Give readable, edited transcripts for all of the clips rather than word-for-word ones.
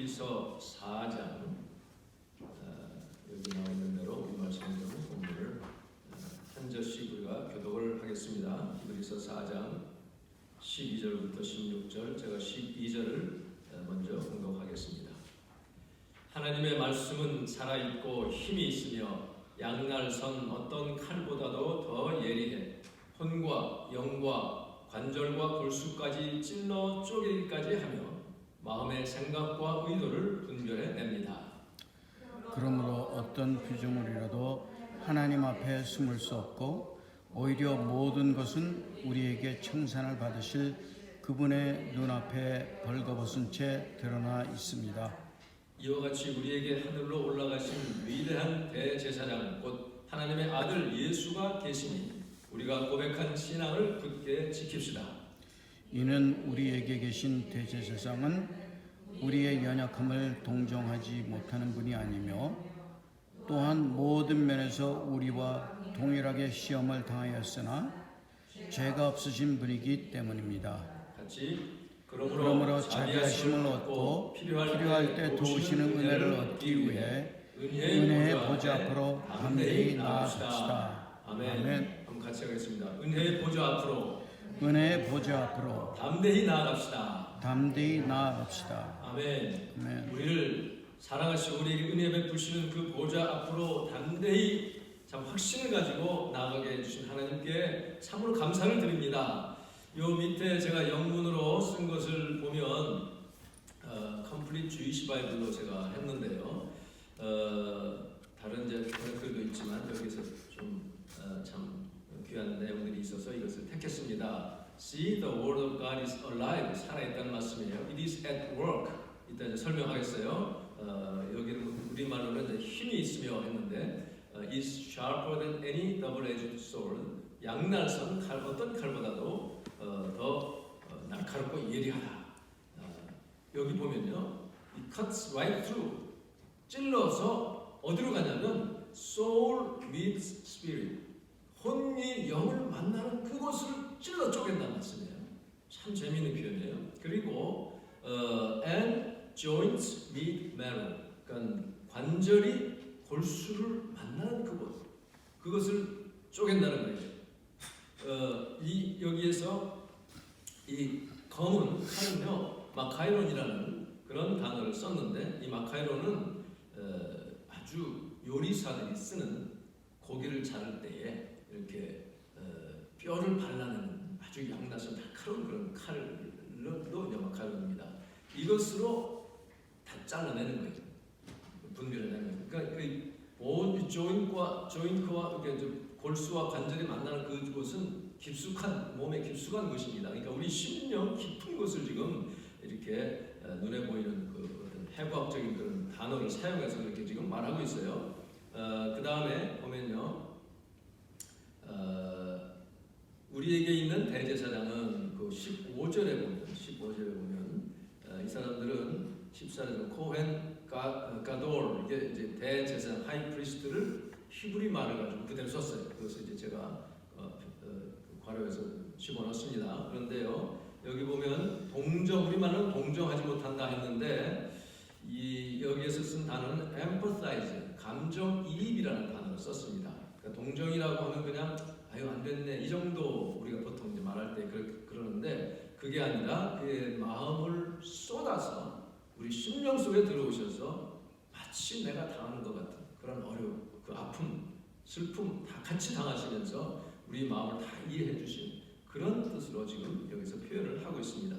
히브리서 4장 여기 나와 있는 대로 우리 말씀대로 본문을 한 절씩 우리가 교독을 하겠습니다. 히브리서 4장 12절부터 16절, 제가 12절을 먼저 공독하겠습니다. 하나님의 말씀은 살아있고 힘이 있으며 양날선 어떤 칼보다도 더 예리해 혼과 영과 관절과 골수까지 찔러 쪼개기까지 하며 마음의 생각과 의도를 분별해 냅니다. 그러므로 어떤 피조물이라도 하나님 앞에 숨을 수 없고 오히려 모든 것은 우리에게 청산을 받으실 그분의 눈앞에 벌거벗은 채 드러나 있습니다. 이와 같이 우리에게 하늘로 올라가신 위대한 대제사장 곧 하나님의 아들 예수가 계시니 우리가 고백한 신앙을 굳게 지킵시다. 이는 우리에게 계신 대제사장은 우리의 연약함을 동정하지 못하는 분이 아니며 또한 모든 면에서 우리와 동일하게 시험을 당하였으나 죄가 없으신 분이기 때문입니다. 같이 그러므로 자비하심을 얻고 필요할 때 도우시는 은혜를 얻기 위해 은혜의 보좌 앞으로 담대히 나아갑시다. 아멘. 한번 같이 하겠습니다. 은혜의 보좌 앞으로 담대히 나아갑시다. 담대히 나아갑시다. 아멘. 아멘. 우리를 사랑하시고 우리에게 은혜 베푸시는 그 보좌 앞으로 담대히 참 확신을 가지고 나아가게 해주신 하나님께 참으로 감사를 드립니다. 요 밑에 제가 영문으로 쓴 것을 보면 컴플릿 주이시 바이블로 제가 했는데요. 다른 이제 글도 있지만 여기서 좀 참 귀한 내용들이 있어서 이것을 택했습니다. See, the word of God is alive. 살아있다는 말씀이에요. It is at work. 이따 이제 설명하겠어요. 여기는 우리말로는 이제 힘이 있으며 했는데 is sharper than any double-edged sword. 양날선 칼, 어떤 칼보다도 더 날카롭고 예리하다. 여기 보면요, it cuts right through. 찔러서 어디로 가냐면 soul meets spirit. 혼이 영을 만나는 그곳을 찔러 쪼갠다는 말씀이에요. 참 재미있는 표현이에요. 그리고 and joints meet marrow. 그러니까 관절이 골수를 만나는 그것을 쪼갠다는 거예요. 여기에서 이 검은 칼은요, 마카이론이라는 그런 단어를 썼는데 이 마카이론은 아주 요리사들이 쓰는 고기를 자를 때에 이렇게 뼈를 발라내는 아주 양날선 날카로운 그런 칼로 마카이론입니다. 이것으로 다 잘라내는 거예요. 분별해내는 거예요. 그러니까 조인트와 골수와 관절이 만나는 그곳은 몸에 깊숙한 곳입니다. 그러니까 우리 심령 깊은 곳을 지금 이렇게 눈에 보이는 그 어떤 해부학적인 그런 단어를 사용해서 이렇게 지금 말하고 있어요. 그 다음에 보면요, 우리에게 있는 대제사장은 그 15절에 보면 이 사람들은 14절에 코헨 가돌, 이게 이제 대제사장 하이프리스트를 히브리 말을 가지고 그대로 썼어요. 그것을 이제 제가 괄호해서 집어넣습니다. 그런데요, 여기 보면 우리말은 동정하지 못한다 했는데 여기에서 쓴 단어는 empathize, 감정이입이라는 단어를 썼습니다. 그러니까 동정이라고 하면 그냥 아유 안 됐네 이 정도 우리가 보통 이제 말할 때 그러는데 그게 아니라 그의 마음을 쏟아서 우리 심령 속에 들어오셔서 마치 내가 당하는 것 같은 그런 어려움, 그 아픔, 슬픔 다 같이 당하시면서 우리 마음을 다 이해해 주신 그런 뜻으로 지금 여기서 표현을 하고 있습니다.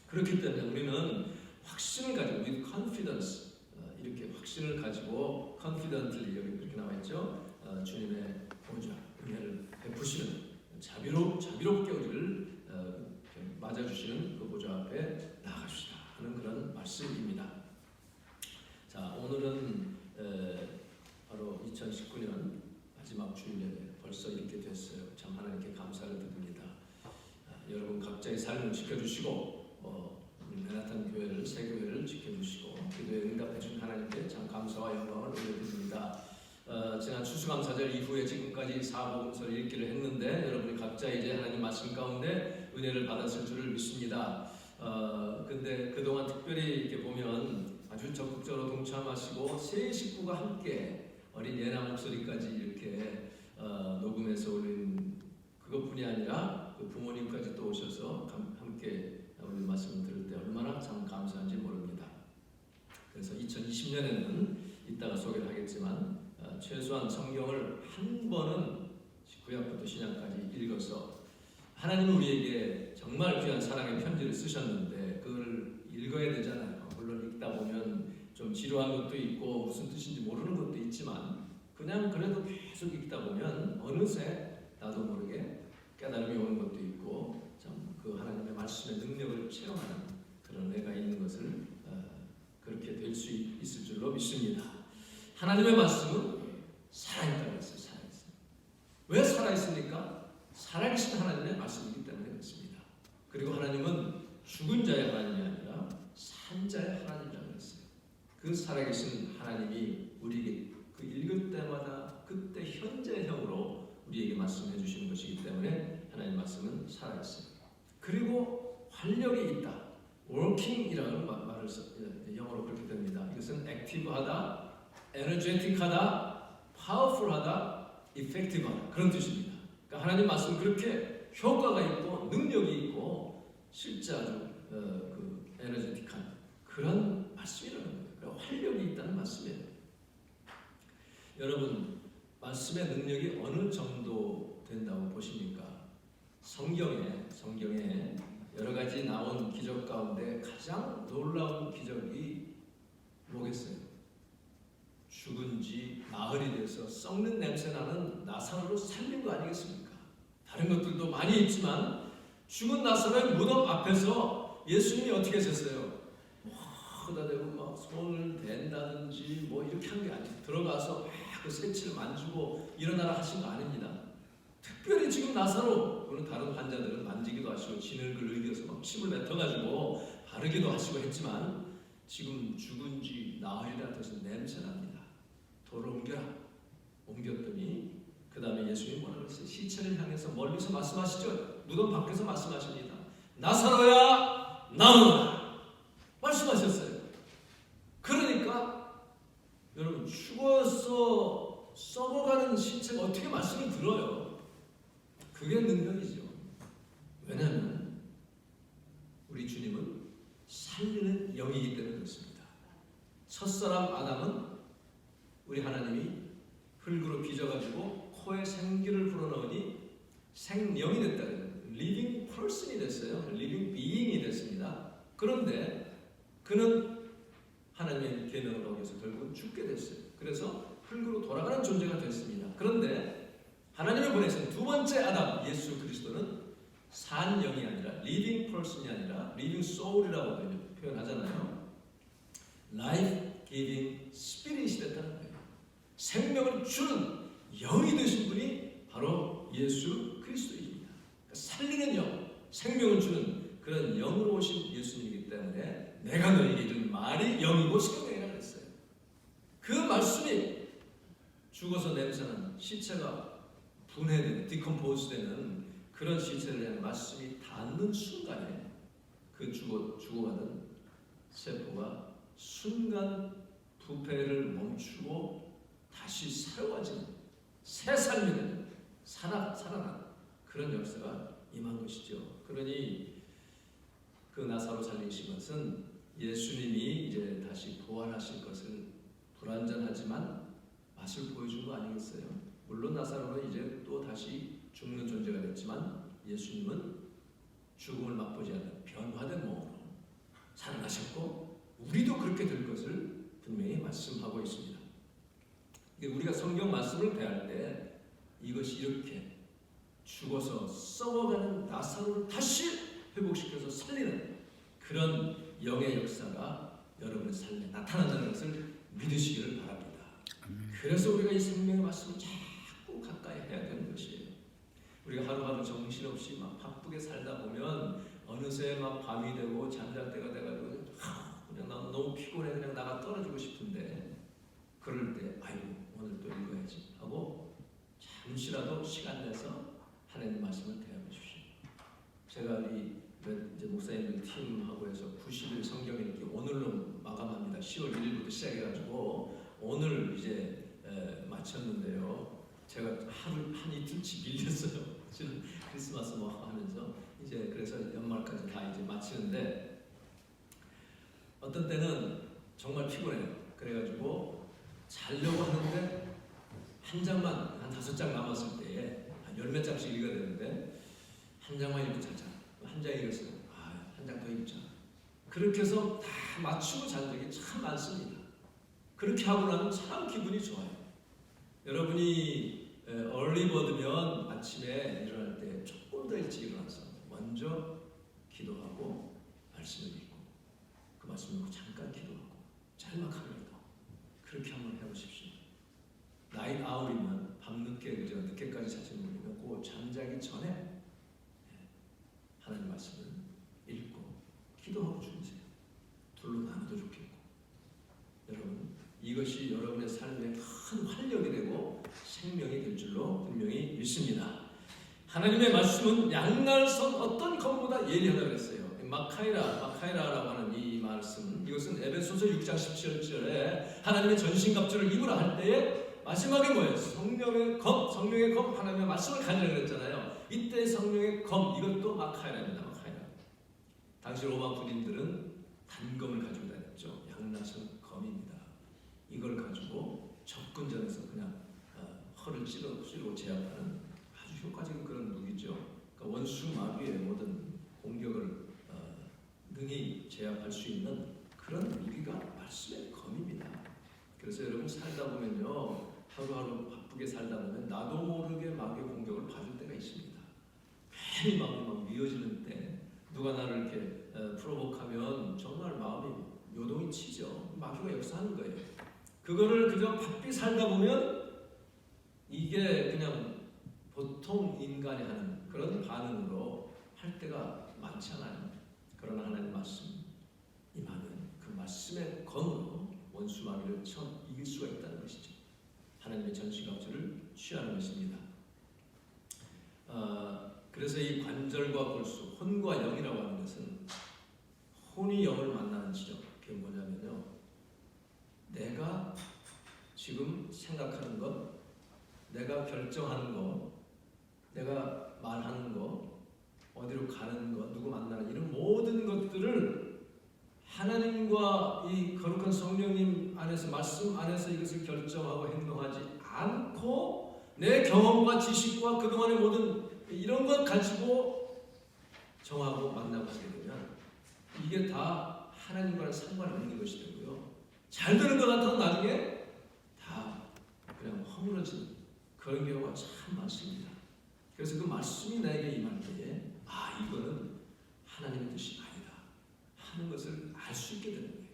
그렇기 때문에 우리는 확신을 가지고 with confidence, 이렇게 확신을 가지고 confidently 여기 이렇게 나와 있죠. 주님의 보좌, 은혜를 베푸시는 자비롭게 우리를 맞아주시는 그 보좌 앞에 나아갑시다 하는 그런 말씀입니다. 자, 오늘은 바로 2019년 마지막 주일에 벌써 이렇게 됐어요. 참 하나님께 감사를 드립니다. 여러분 각자의 삶을 지켜주시고 맨하탄 교회를, 새 교회를 지켜주시고 기도에 응답해 주신 하나님께 참 감사와 영광을 올려드립니다. 지난 추수감사절 이후에 지금까지 사복음서를 읽기를 했는데 여러분이 각자 이제 하나님 말씀 가운데 은혜를 받았을 줄을 믿습니다. 근데 그동안 특별히 이렇게 보면 아주 적극적으로 동참하시고 세 식구가 함께 어린 예나 목소리까지 이렇게 녹음해서 올린 그것뿐이 아니라 그 부모님까지 또 오셔서 함께 우리 말씀을 들을 때 얼마나 참 감사한지 모릅니다. 그래서 2020년에는 이따가 소개를 하겠지만 최소한 성경을 한 번은 구약부터 신약까지 읽어서 하나님은 우리에게 정말 귀한 사랑의 편지를 쓰셨는데 그걸 읽어야 되잖아요. 물론 읽다 보면 좀 지루한 것도 있고 무슨 뜻인지 모르는 것도 있지만 그냥 그래도 계속 읽다 보면 어느새 나도 모르게 깨달음이 오는 것도 있고 참 그 하나님의 말씀의 능력을 체험하는 그런 애가 있는 것을 그렇게 될 수 있을 줄로 믿습니다. 하나님의 말씀은 살아있다고 했어요. 살아있어요. 왜 살아있습니까? 살아계신 하나님의 말씀이기 때문에 그렇습니다. 그리고 하나님은 죽은 자의 하나님이 아니라 산 자의 하나님이라고 했어요. 그 살아계신 하나님이 우리에게 그 읽을 때마다 그때 현재형으로 우리에게 말씀해 주시는 것이기 때문에 하나님의 말씀은 살아있어요. 그리고 활력이 있다. working이라는 말을 영어로 그렇게 됩니다. 이것은 액티브하다, 에너제틱하다, 파워풀하다, 이펙티브하다 그런 뜻입니다. 그러니까 하나님 말씀 그렇게 효과가 있고 능력이 있고 실제 아주 그 에너제틱한 그런 말씀이라는 거예요. 그러니까 활력이 있다는 말씀이에요. 여러분 말씀의 능력이 어느 정도 된다고 보십니까? 성경에 여러 가지 나온 기적 가운데 가장 놀라운 기적이 뭐겠어요? 죽은 지 나흘이 돼서 썩는 냄새 나는 나사로를 살린 거 아니겠습니까? 다른 것들도 많이 있지만 죽은 나사로의 무덤 앞에서 예수님이 어떻게 하셨어요? 거기다 대고 막 손을 댄다든지 뭐 이렇게 한 게 아니에요. 들어가서 막 그 새치를 만지고 일어나라 하신 거 아닙니다. 특별히 지금 나사로 또는 다른 환자들은 만지기도 하시고 진흙을 의겨서 막 침을 뱉어가지고 바르기도 하시고 했지만 지금 죽은 지 나흘이나 돼서 냄새 납니다. 돌을 옮겨라. 옮겼더니 그 다음에 예수님이 뭐라고 했어요? 시체를 향해서 멀리서 말씀하시죠. 무덤 밖에서 말씀하십니다. 나사로야 나오너라 말씀하셨어요. 그러니까 여러분 죽어서 썩어가는 신체가 어떻게 말씀을 들어요? 그게 능력이죠. 왜냐하면 우리 주님은 살리는 영이기 때문에 그렇습니다. 첫사람 아담은 우리 하나님이 흙으로 빚어가지고 코에 생기를 불어넣으니 생명이 됐다. living person이 됐어요. living being이 됐습니다. 그런데 그는 하나님의 계명을 어겨서 결국은 죽게 됐어요. 그래서 흙으로 돌아가는 존재가 됐습니다. 그런데 하나님이 보내신 두 번째 아담 예수 그리스도는 산 영이 아니라 living person이 아니라 living soul이라고 표현하잖아요. life giving spirit이 됐다는 거예요. 생명을 주는 영이 되신 분이 바로 예수 그리스도입니다. 그러니까 살리는 영, 생명을 주는 그런 영으로 오신 예수님이기 때문에 내가 너에게 이른 말이 영이고 생명이라고 했어요. 그 말씀이 죽어서 냄새나는 시체가 분해되는, 디컴포즈되는 그런 시체를 향해 말씀이 닿는 순간에 그 죽어가는 세포가 순간 부패를 멈추고 다시 새로워지는 새 삶이 되는 살아나는 그런 역사가 임한 것이죠. 그러니 그 나사로 살리신 것은 예수님이 이제 다시 부활하실 것을 불완전하지만 맛을 보여준 거 아니겠어요? 물론 나사로는 이제 또 다시 죽는 존재가 됐지만 예수님은 죽음을 맛보지 않는 변화된 몸으로 살아나셨고 우리도 그렇게 될 것을 분명히 말씀하고 있습니다. 우리가 성경 말씀을 대할 때 이것이 이렇게 죽어서 썩어가는 나사로를 다시 회복시켜서 살리는 그런 영의 역사가 여러분의 삶에 나타난다는 것을 믿으시기를 바랍니다. 그래서 우리가 이 생명의 말씀을 자꾸 가까이 해야 되는 것이에요. 우리가 하루하루 정신없이 막 바쁘게 살다 보면 어느새 막 밤이 되고 잠잘 때가 돼가지고 그냥 난 너무 피곤해 그냥 나가 떨어지고 싶은데 그럴 때 아이고 오늘 또 읽어야지 하고 잠시라도 시간 내서 하나님 말씀을 대해보십시오. 제가 우리 이제 목사님들 팀하고 해서 90일 성경 읽기 오늘로 마감합니다. 10월 그때부터 시작해가지고 오늘 이제 마쳤는데요. 제가 하루 한 이틀치 밀렸어요. 지금 크리스마스 뭐 하면서 이제 그래서 연말까지 다 이제 마치는데 어떤 때는 정말 피곤해요. 그래가지고 자려고 하는데 한 장만 한 5장 남았을 때에 한 10몇 장씩 읽어야 되는데 한 장만 읽고 자자. 한 장 읽었어요. 한 장 더 읽자. 그렇게 해서 다 맞추고 잔 적이 참 많습니다. 그렇게 하고 나면 참 기분이 좋아요. 여러분이 얼리버드면 아침에 일어날 때 조금 더 일찍 일어나서 먼저 기도하고 말씀을 읽고 그 말씀을 읽고 잠깐 기도하고 짤막하게라도 그렇게 한번 해보십시오. 나잇 아울이면 밤늦게 그저 늦게까지 자시는 분이면 그 잠자기 전에 하나님 말씀을 읽고 기도하고 주무세요. 둘로 나눠도 좋겠고 여러분 이것이 여러분의 삶에 큰 활력이 되고 생명이 될 줄로 분명히 믿습니다. 하나님의 말씀은 양날선 어떤 검보다 예리하다고 그랬어요. 마카이라라고 하는 이 말씀 이것은 에베소서 6장 17절에 하나님의 전신갑주를 입으라 할 때에 마지막에 뭐예요? 성령의 검 하나님의 말씀을 가지라 그랬잖아요. 이때 성령의 검 이것도 마카이라입니다. 마카이라. 당시 로마 군인들은 단검을 가지고 다녔죠. 양날선 검입니다. 이걸 가지고 적군전에서 그냥 허를 찌르고 제압하는 아주 효과적인 그런 무기죠. 그러니까 원수 마귀의 모든 공격을 능히 제압할 수 있는 그런 무기가 말씀의 검입니다. 그래서 여러분 살다 보면요 하루하루 바쁘게 살다 보면 나도 모르게 마귀의 공격을 받을 때가 있습니다. 괜히 마음이 막 미어지는 때 누가 나를 이렇게 프로복하면 정말 마음이 요동이 치죠. 마귀가 역사하는 거예요. 그거를 그저 바삐 살다 보면 이게 그냥 보통 인간이 하는 그런 반응으로 할 때가 많지 않아요. 그러나 하나님 말씀 임하면 그 말씀의 검으로 원수 마귀를 처음 이길 수가 있다는 것이죠. 하나님의 전신갑주를 취하는 것입니다. 그래서 이 관절과 골수, 혼과 영이라고 하는 것은 혼이 영을 만나는 지점. 그게 뭐냐면요. 내가 지금 생각하는 것, 내가 결정하는 것, 내가 말하는 것, 어디로 가는 것, 누구 만나는 이런 모든 것들을 하나님과 이 거룩한 성령님 안에서 말씀 안에서 이것을 결정하고 행동하지 않고 내 경험과 지식과 그동안의 모든 이런 것 가지고 정하고 만나고 하게 되면 이게 다 하나님과는 상관없는 것이 되고요. 잘 되는 것 같아도 나중에 다 그냥 허물어지는 그런 경우가 참 많습니다. 그래서 그 말씀이 나에게 임할 때에 이거는 하나님의 뜻이 아니다 하는 것을 알 수 있게 되는 거예요.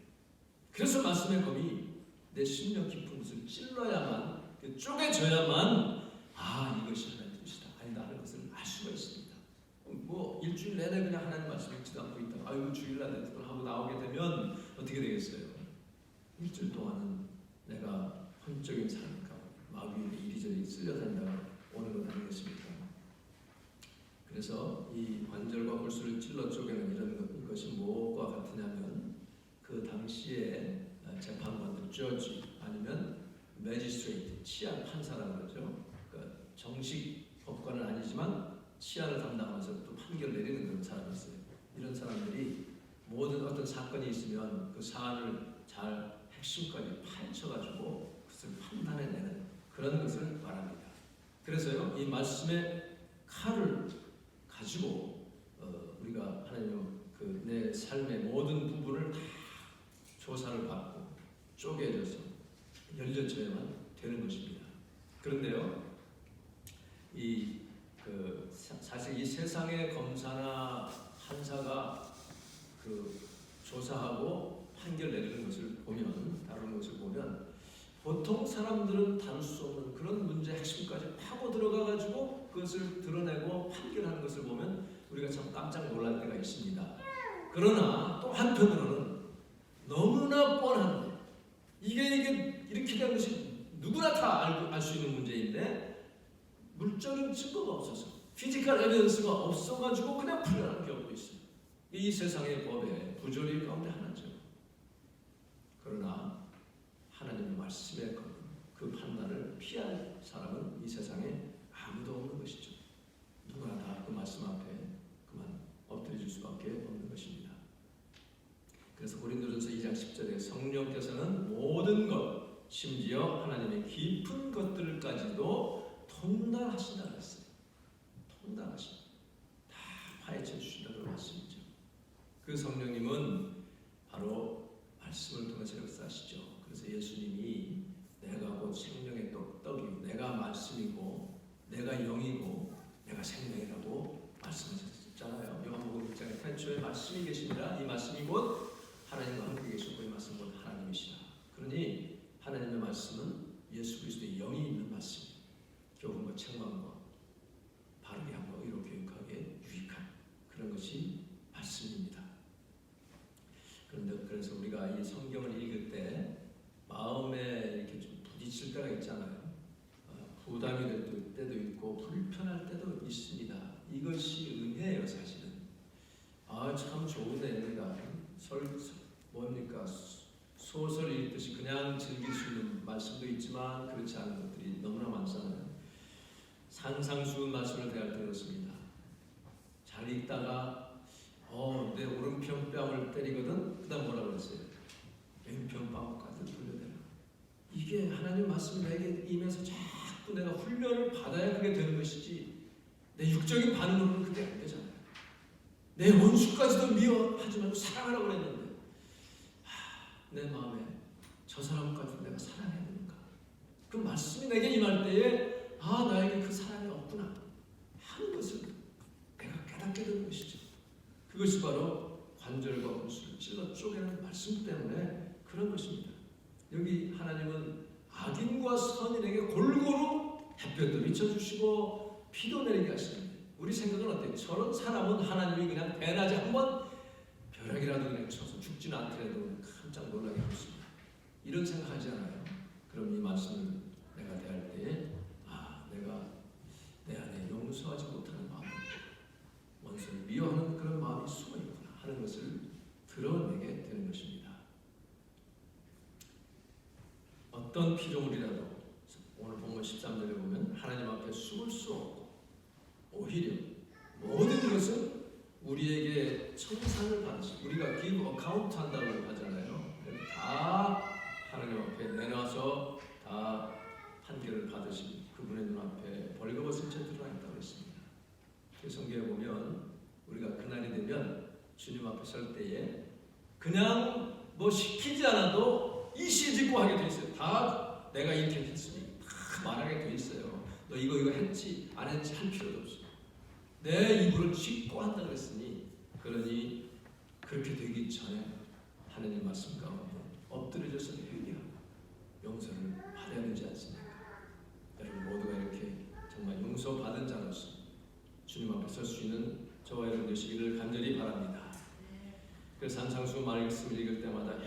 그래서 말씀의 검이 내 심령 깊은 곳을 찔러야만 쪼개져야만 이것이 하나님의 뜻이다 아니다 하는 것을 알 수가 있습니다. 뭐 일주일 내내 그냥 하나님 말씀 읽지도 않고 있다가 이거 주일날 하고 나오게 되면 어떻게 되겠어요? 일주일 동안은 내가 혼적인 삶 가운데 마귀에게 이리저리 쓸려다니다가 오는 것 아니겠습니까? 그래서 이 관절과 골수를 찔러 쪼개는 이런 것이 무엇과 같으냐면 그 당시에 재판관들, 저지 아니면 매지스트레이트, 치안 판사라고 그러죠. 그러니까 정식 법관은 아니지만 치안을 담당하면서 또 판결을 내리는 그런 사람이 있어요. 이런 사람들이 모든 어떤 사건이 있으면 그 사안을 잘 핵심까지 파헤쳐가지고 그것을 판단해내는 그런 것을 말합니다. 그래서요, 이 말씀의 칼을 가지고 우리가 하나님의 내 삶의 모든 부분을 다 조사를 받고 쪼개져서 열려져야만 되는 것입니다. 그런데요, 사실 이 세상의 검사나 판사가 조사하고 판결 내리는 것을 보면, 다루는 것을 보면 보통 사람들은 다룰 수 없는 그런 문제 핵심까지 파고 들어가가지고 그것을 드러내고 판결하는 것을 보면 우리가 참 깜짝 놀랄 때가 있습니다. 그러나 또 한편으로는 너무나 뻔한 이게 이렇게 된 것이 누구나 다 알 수 있는 문제인데 물적인 증거가 없어서 피지컬 에비던스가 없어가지고 그냥 풀려나는 경우도 있어요. 이 세상의 법의 부조리 가운데 하나죠. 그러나 피할 사람은 이 세상에 아무도 없는 것이죠. 누구나 다 그 말씀 앞에 그만 엎드려질 수밖에 없는 것입니다. 그래서 고린도전서 2장 10절에 성령께서는 모든 것, 심지어 하나님의 깊은 것들까지도 통달하신다고 했어요. 통달하신다. 다 파헤쳐 주신다는 말씀이죠. 그 성령님은 바로 말씀을 통해서 역사하시죠. 그래서 예수님이 내가 곧 생명의 떡이고 내가 말씀이고 내가 영이고 내가 생명이라고 말씀하셨잖아요. 요한복음 1장에 태초에 말씀이 계시니라. 이 말씀이 곧 하나님과 함께 계시고 이 말씀 곧 하나님이시라. 그러니 하나님의 말씀은 예수 그리스도의 영이 있는 말씀이에요. 교훈과 책망과 바르게 함과 의로 교육하기에 유익한 그런 것이 말씀입니다. 그런데 그래서 우리가 이 성경을 읽을 때 마음에 이렇게 좀 부딪힐 때가 있잖아요. 부담이 될 때도 있고 불편할 때도 있습니다. 이것이 은혜예요, 사실은. 참 좋은 내용이다. 뭡니까? 소설 읽듯이 그냥 즐길 수 있는 말씀도 있지만 그렇지 않은 것들이 너무나 많잖아요. 산상수훈 말씀을 대할 때 그렇습니다. 잘 읽다가 내 오른편뺨을 때리거든. 그 다음 뭐라고 그랬어요? 왼편뺨까지 돌려대라. 이게 하나님 말씀이 내게 임해서 자꾸 내가 훈련을 받아야 그게 되는 것이지 내 육적인 반응으로는 그게 안 되잖아요. 내 원수까지도 미워하지 말고 사랑하라고 그랬는데 내 마음에 저 사람까지도 내가 사랑해야 되는가? 그 말씀이 내게 임할 때에 나에게 그 사랑이 없구나 하는 것을 내가 깨닫게 되는 것이죠. 그것이 바로 관절과 골수를 찔러 쪼개는 말씀 때문에 그런 것입니다. 여기 하나님은 악인과 선인에게 골고루 햇볕도 비춰주시고 피도 내리게 하시는데 우리 생각은 어때요? 저런 사람은 하나님이 그냥 대낮에 한번 벼락이라도 그냥 쳐서 죽지는 않더라도 깜짝 놀라게 하십니다. 이런 생각하지 않아요? 그럼 이 말씀을 내가 대할 때에 내가 내 안에 용서하지 못하는 마음, 원수를 미워하는 그런 마음이 숨어있구나 하는 것을 드러내게 되는 것입니다. 어떤 피조물이라도 오늘 본문 13절에 보면 하나님 앞에 숨을 수 없고 오히려 모든 것은 우리에게 청산을 받으시고 우리가 give account 한다고 하잖아요. 다 하나님 앞에 내놔서 다 판결을 받으신 그분의 눈앞에 벌거벗은 채 드러나 있다고 했습니다. 성경에 보면 우리가 그날이 되면 주님 앞에 설 때에 그냥 뭐 시키지 않아도 이시직고 하게 돼 있어요. 다 내가 이렇게 했으니 다 말하게 돼 있어요. 너 이거 했지 안 했지 할 필요도 없어. 내 이불을 씻고 한다 그랬으니 그러니 그렇게 되기 전에 하나님 말씀 가운데 엎드려져서 회개하고 용서를 받아야 되지 않습니까? 여러분 모두가 이렇게 정말 용서받은 자로서 주님 앞에 설 수 있는 저와 여러분 되시기를 간절히 바랍니다. 그래서 산상수훈 말씀을 읽을 때마다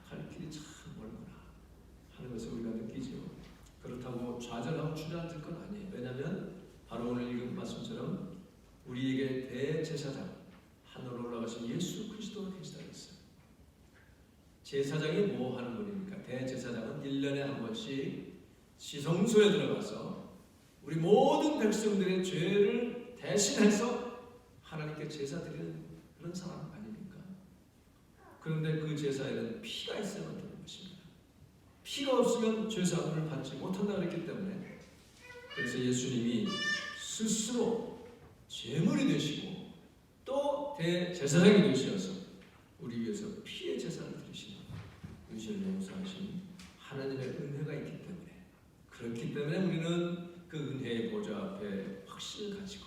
갈 길이 참 멀구나 하는 것을 우리가 느끼죠. 그렇다고 좌절하고 주저앉을 건 아니에요. 왜냐하면 바로 오늘 읽은 말씀처럼 우리에게 대제사장 하늘로 올라가신 예수 그리스도가 계시다고 했어요. 제사장이 뭐 하는 분입니까? 대제사장은 1년에 한 번씩 지성소에 들어가서 우리 모든 백성들의 죄를 대신해서 하나님께 제사 드리는 그런 사람 아닙니까? 그런데 그 제사에는 피가 있어야만 되는 것입니다. 피가 없으면 죄사함을 받지 못한다 그랬기 때문에 그래서 예수님이 스스로 제물이 되시고 또 대제사장이 되셔서 우리 위해서 피의 제사를 드리시는 의심을 용서하신 하나님의 은혜가 있기 때문에 그렇기 때문에 우리는 그 은혜의 보좌 앞에 확신을 가지고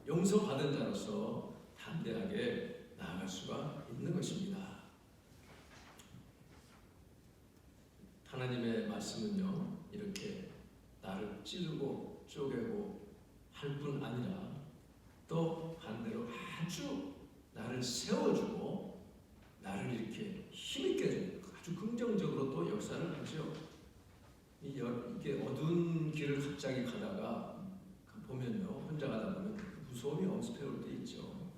용서받은 자로서 담대하게 나아갈 수가 있는 것입니다. 하나님의 말씀은요 이렇게 나를 찌르고 쪼개고 할 뿐 아니라 또 반대로 아주 나를 세워주고 나를 이렇게 힘있게 해주는 아주 긍정적으로 또 역사를 하죠. 이게 어두운 길을 갑자기 가다가 보면요 혼자 가다 보면 무서움이 엄습해올 때 있죠.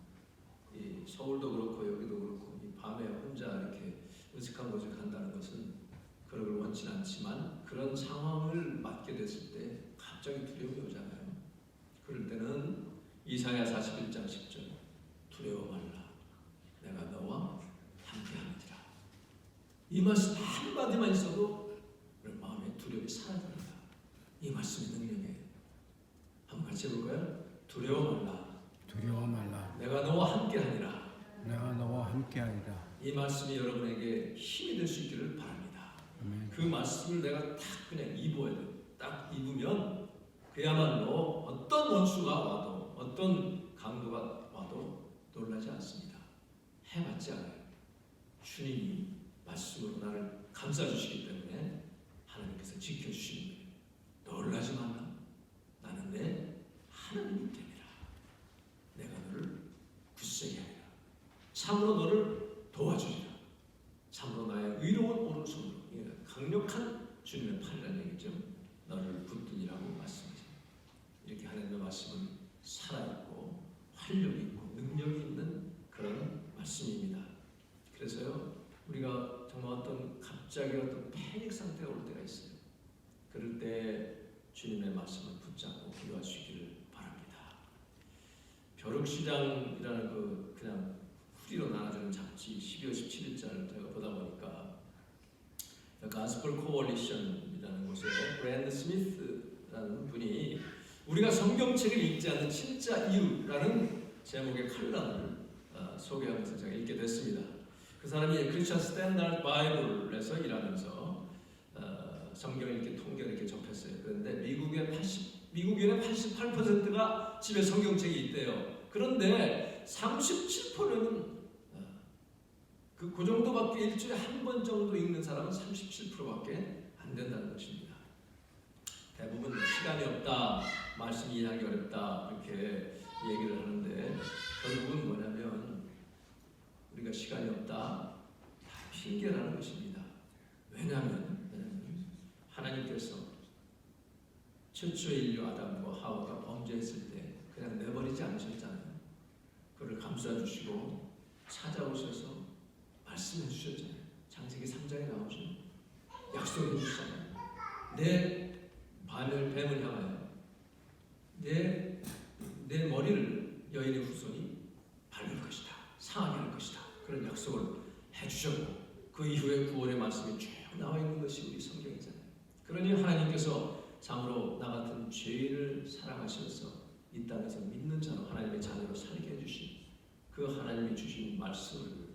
이 서울도 그렇고 여기도 그렇고 이 밤에 혼자 이렇게 으슥한 곳을 간다는 것은 그런 걸 원치 그렇진 않지만 그런 상황을 맞게 됐을 때 갑자기 두려움이 오잖아요. 그럴 때는 이사야 41장 10절 두려워 말라 내가 너와 함께하리라. 이 말씀 한마디만 있어도 우리 마음에 두려움이 사라집니다. 이 말씀이 능력이에요. 한번 같이 해볼까요? 두려워 말라 두려워 말라. 내가 너와 함께하리라. 내가 너와 함께하리라. 이 말씀이 여러분에게 힘이 될 수 있기를 바랍니다. 아멘. 그 말씀을 내가 딱 그냥 입어야 돼요. 딱 입으면 그야말로 어떤 원수가 와도 어떤 강도가 와도 놀라지 않습니다. 해봤지 않아요. 주님이 말씀으로 나를 감싸주시기 때문에 하나님께서 지켜주시는 거예요. 놀라지 마라. 나는 내 하나님이 됨이라. 내가 너를 굳세게 하리라. 참으로 너를 도와주리라. 참으로 나의 의로운 오른손으로 강력한 주님의 팔이라는 얘기죠. 너를 붙들리라고 말씀하세요. 이렇게 하나님의 말씀은 살아있고 활력이 있고 능력이 있는 그런 말씀입니다. 그래서요 우리가 정말 어떤 갑자기 어떤 패닉 상태가 올 때가 있어요. 그럴 때 주님의 말씀을 붙잡고 기도하시기를 바랍니다. 벼룩시장이라는 그냥 후리로 나눠주는 잡지 12월 17일자를 제가 보다 보니까 가스펠 코얼리션이라는 곳에 브랜드 스미스라는 분이 우리가 성경책을 읽지 않는 진짜 이유라는 제목의 칼럼을 소개하면서 제가 읽게 됐습니다. 그 사람이 크리스천 스탠다드 바이블에서 일하면서 성경을 이렇게 통계를 이렇게 접했어요. 그런데 미국인의 88%가 집에 성경책이 있대요. 그런데 37%는 그 정도밖에 일주일에 한 번 정도 읽는 사람은 37%밖에 안 된다는 것입니다. 대부분 시간이 없다, 말씀 이해하기 어렵다 이렇게 얘기를 하는데 결국은 뭐냐면 우리가 시간이 없다 다 핑계라는 것입니다. 왜냐하면 하나님께서 최초의 인류 아담과 하와가 범죄했을 때 그냥 내버리지 않으셨잖아요. 그를 감싸주시고 찾아오셔서 말씀해 주셨잖아요. 창세기 3장에 나오죠. 약속해 주셨잖아요. 내 뱀을 향하여 내 머리를 여인의 후손이 밟을 것이다. 상하게 할 것이다. 그런 약속을 해주셨고 그 이후에 구원의 말씀이 쭉 나와 있는 것이 우리 성경이잖아요. 그러니 하나님께서 참으로 나 같은 죄인을 사랑하셔서 이 땅에서 믿는 자로 하나님의 자녀로 살게 해주신 그 하나님이 주신 말씀을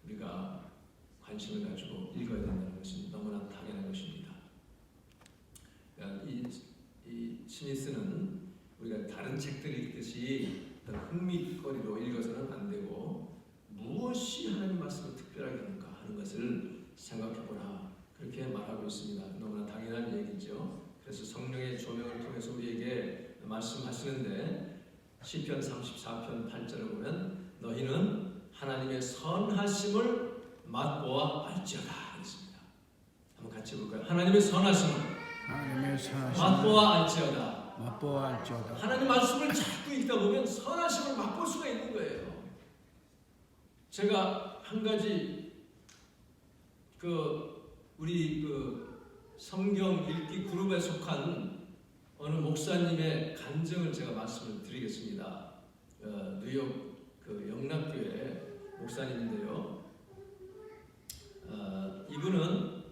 우리가 관심을 가지고 읽어야 된다는 것은 너무나 당연한 것입니다. 이 스미스는 우리가 다른 책들 읽듯이 어떤 흥미거리로 읽어서는 안 되고 무엇이 하나님 말씀을 특별하게 하는가 하는 것을 생각해보라 그렇게 말하고 있습니다. 너무나 당연한 얘기죠. 그래서 성령의 조명을 통해서 우리에게 말씀하시는데 시편 34편 8절을 보면 너희는 하나님의 선하심을 맛보아 알지어다 했습니다. 한번 같이 볼까요? 하나님의 선하심을 맛보아 알지어다. 맛보아 알지어다. 하나님 말씀을 자꾸 읽다 보면 선하심을 맛볼 수가 있는 거예요. 제가 한 가지 우리 성경 읽기 그룹에 속한 어느 목사님의 간증을 제가 말씀을 드리겠습니다. 뉴욕 영락교회 목사님인데요. 이분은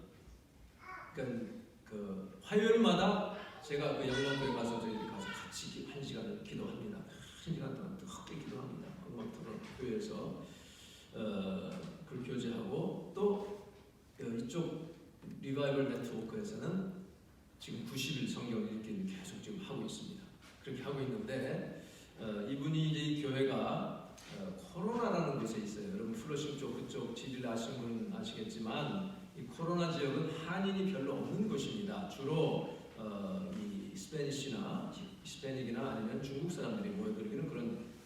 화요일마다 제가 영락교회 가서 저희들이 가서 같이 1시간을 기도합니다. 1시간 동안 뜨겁게 기도합니다. 음악토론 교회에서 그 교제하고 또 이쪽 리바이벌 네트워크에서는 지금 90일 성경 읽기를 계속 지금 하고 있습니다. 그렇게 하고 있는데 이분이 이제 이 교회가 코로나라는 곳에 있어요. 여러분 플러싱 쪽 그쪽 지질 아시는 분은 아시겠지만 이 코로나 지역은 한인이 별로 없는 곳입니다. 주로 이 히스패닉이나 아니면 중국 사람들이 모여들기는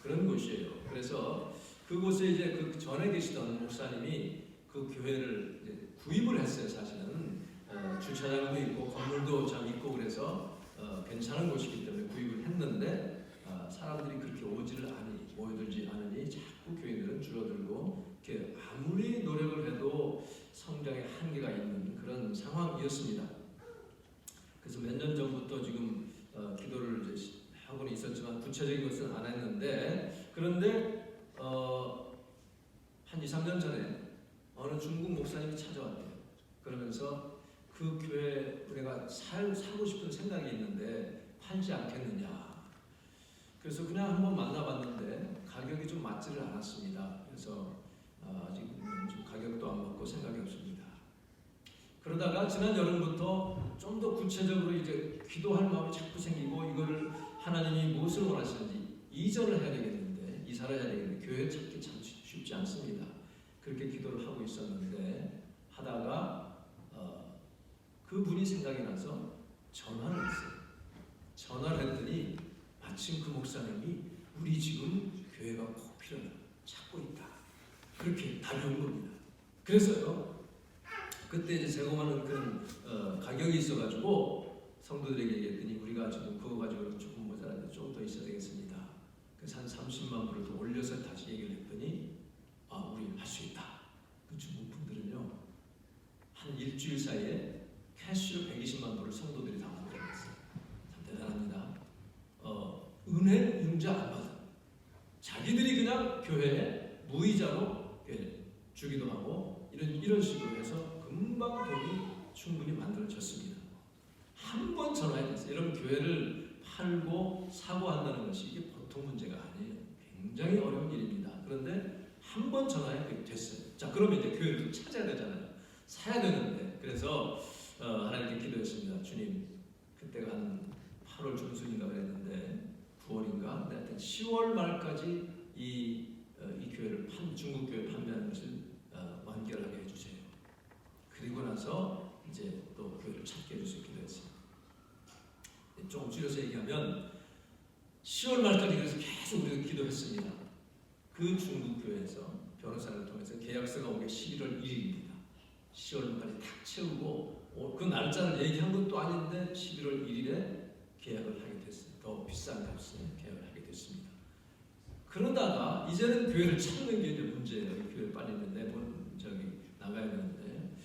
그런 곳이에요. 그래서 그곳에 이제 그 전에 계시던 목사님이 그 교회를 이제 구입을 했어요. 사실은 주차장도 있고 건물도 참 있고 그래서 괜찮은 곳이기 때문에 구입을 했는데 사람들이 그렇게 모여들지 않으니 자꾸 교회들은 줄어들고 이렇게 아무리 노력을 해도 성장의 한계가 있는 그런 상황이었습니다. 그래서 몇 년 전부터 지금 기도를 이제 하고는 있었지만 구체적인 것은 안 했는데, 그런데 한 2, 3년 전에 어느 중국 목사님이 찾아왔대요. 그러면서 그 교회 우리가 사고 싶은 생각이 있는데 팔지 않겠느냐. 그래서 그냥 한번 만나봤는데 가격이 좀 맞지를 않았습니다. 그래서 아직은 좀 가격도 안 맞고 생각이 없습니다. 그러다가 지난 여름부터 좀 더 구체적으로 이제 기도할 마음이 자꾸 생기고, 이거를 하나님이 무엇을 원하시는지 이전을 해야 되겠는데, 이사를 해야 되겠는데 교회 찾기 참 쉽지 않습니다. 그렇게 기도를 하고 있었는데 하다가 그 분이 생각이 나서 전화를 했어요. 전화를 했더니 마침 그 목사님이 우리 지금 교회가 꼭 필요하다, 찾고 있다, 그렇게 달려온 겁니다. 그래서요, 그때 이제 제공하는 그런 가격이 있어가지고 성도들에게 얘기했더니 우리가 지금 그거 가지고 조금 모자란데 좀 더 있어야 되겠습니다. 그래서 한 30만 불을 더 올려서 다시 얘기를 했더니 우리 할 수 있다. 그 중국 분들은요, 한 일주일 사이에 캐시로 120만 불을 성도들이 다 만들어냈어요. 참 대단합니다. 은혜 융자 안 받아. 자기들이 그냥 교회에 무이자로 주기도 하고 이런 식으로 해서 금방 돈이 충분히 만들어졌습니다. 한 번 전화해서 여러분, 교회를 팔고 사고 한다는 것이 이게 보통 문제가 아니에요. 굉장히 어려운 일입니다. 그런데 한 번 전화해 됐어요. 자, 그러면 이제 교회를 찾아야 되잖아요. 사야 되는데, 그래서 하나님께 기도했습니다. 주님, 그때가 한 8월 중순인가 그랬는데 9월인가, 하여튼 10월 말까지 이 교회를 중국 교회 판매하는 것을 완결하게 해주세요. 그리고 나서 이제 또 교회를 찾게 해주시기로 했습니다. 조금 줄여서 얘기하면 10월 말까지 그래서 계속 우리가 기도했습니다. 그 중국 교회에서 변호사를 통해서 계약서가 오게 11월 1일입니다. 10월까지 탁 채우고 그 날짜를 얘기한 것도 아닌데 11월 1일에 계약을 하게 됐어요. 더 비싼 값에 계약을 하게 됐습니다. 그러다가 이제는 교회를 찾는 게 이제 문제예요. 교회 빨리 나가야 되는데,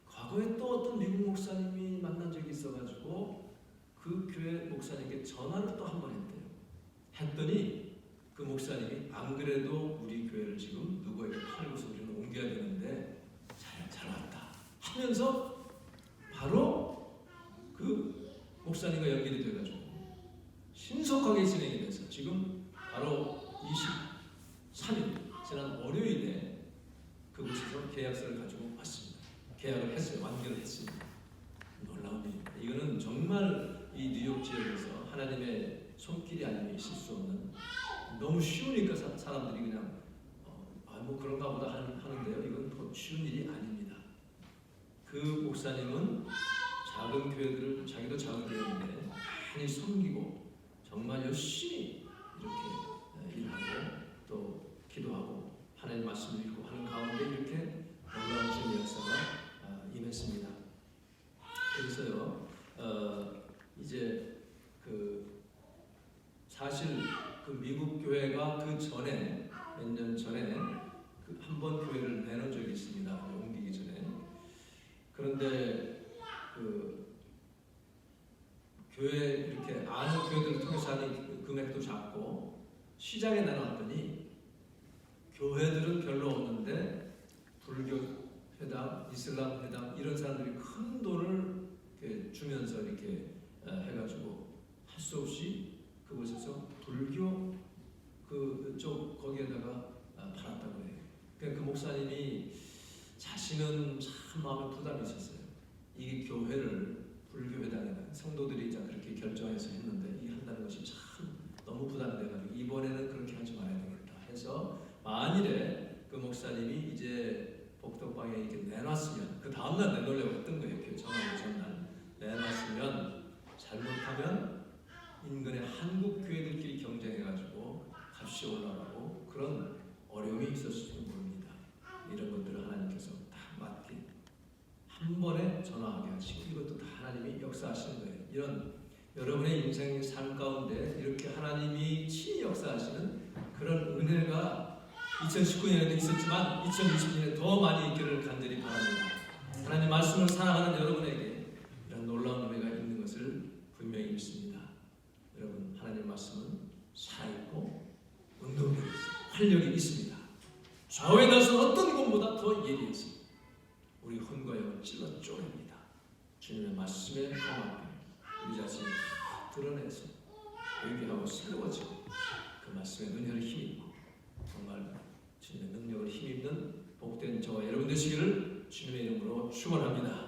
과거에 또 어떤 미국 목사님이 만난 적이 있어가지고 그 교회 목사님께 전화를 또 한 번 했대요. 했더니 그 목사님이 안 그래도 우리 교회를 지금 누구에게 팔고서 우리는 옮겨야 되는데 잘 왔다 하면서 바로 그 목사님과 연결이 돼가지고 신속하게 진행이 돼서 지금 바로 23일 지난 월요일에 그곳에서 계약서를 가지고 왔습니다. 계약을 했어요. 완결을 했습니다. 놀라운 일입니다. 이거는 정말 이 뉴욕 지역에서 하나님의 손길이 아니면 있을 수 없는, 너무 쉬우니까 사람들이 그냥 뭐 그런가 보다 하는데요. 이건 쉬운 일이 아닙니다. 그 목사님은 작은 교회들을, 자기도 작은 교회인데 많이 섬기고 정말 열심히 이렇게 일하고 또 기도하고 하나님 말씀을 읽고 하는 가운데 이렇게 놀라운 주님의 역사가 임했습니다. 그래서요, 이제 사실 그 미국 교회가 그 전에 몇 년 전에 한 번 교회를 내놓은 적이 있습니다. 옮기기 전에. 그런데 교회 이렇게 아는 교회들을 통해서 하는 금액도 작고 시장에 내놨더니 교회들은 별로 없는데 불교 회당, 이슬람 회당 이런 사람들이 큰 돈을 이렇게 주면서 이렇게 해가지고 할 수 없이 그곳에서 불교 그쪽 거기에다가 팔았다고 해요. 그러니까 그 목사님이 자신은 참 마음에 부담이 있었어요. 이게 교회를 불교 회당에다 성도들이 그렇게 결정해서 했는데 이게 한다는 것이 참 너무 부담이 돼가지고 이번에는 그렇게 하지 말아야 되겠다 해서, 만일에 그 목사님이 이제 복덕방에 이렇게 내놨으면 그 다음날 내놓으려고 했던 거예요. 그 전화를 전날 내놨으면 잘못하면 인근의 한국 교회들끼리 경쟁해가지고 값이 올라가고 그런 어려움이 있었을지도 모릅니다. 이런 것들을 하나님께서 다 맞게 한 번에 전화하게 하시고 이것도 다 하나님이 역사하시는 거예요. 이런 여러분의 인생 삶 가운데 이렇게 하나님이 친히 역사하시는 그런 은혜가 2019년에도 있었지만 2020년에 더 많이 있기를 간절히 바랍니다. 하나님 말씀을 사랑하는 여러분에게 이런 놀라운 은혜가 있는 것을 분명히 믿습니다. 여러분, 하나님 말씀은 살아있고 운동력이 있습니다. 활력이 있습니다. 좌우에 나선 어떤 것보다 더 예리해서 우리 혼과 영을 찔러 쪼갭니다. 주님의 말씀의 검 앞에 우리 자신을 드러내서 회개하고 새로워지고 그 말씀의 은혜를 힘입고 정말 주님의 능력을 힘입는 복된 저와 여러분 되시기를 주님의 이름으로 축원합니다.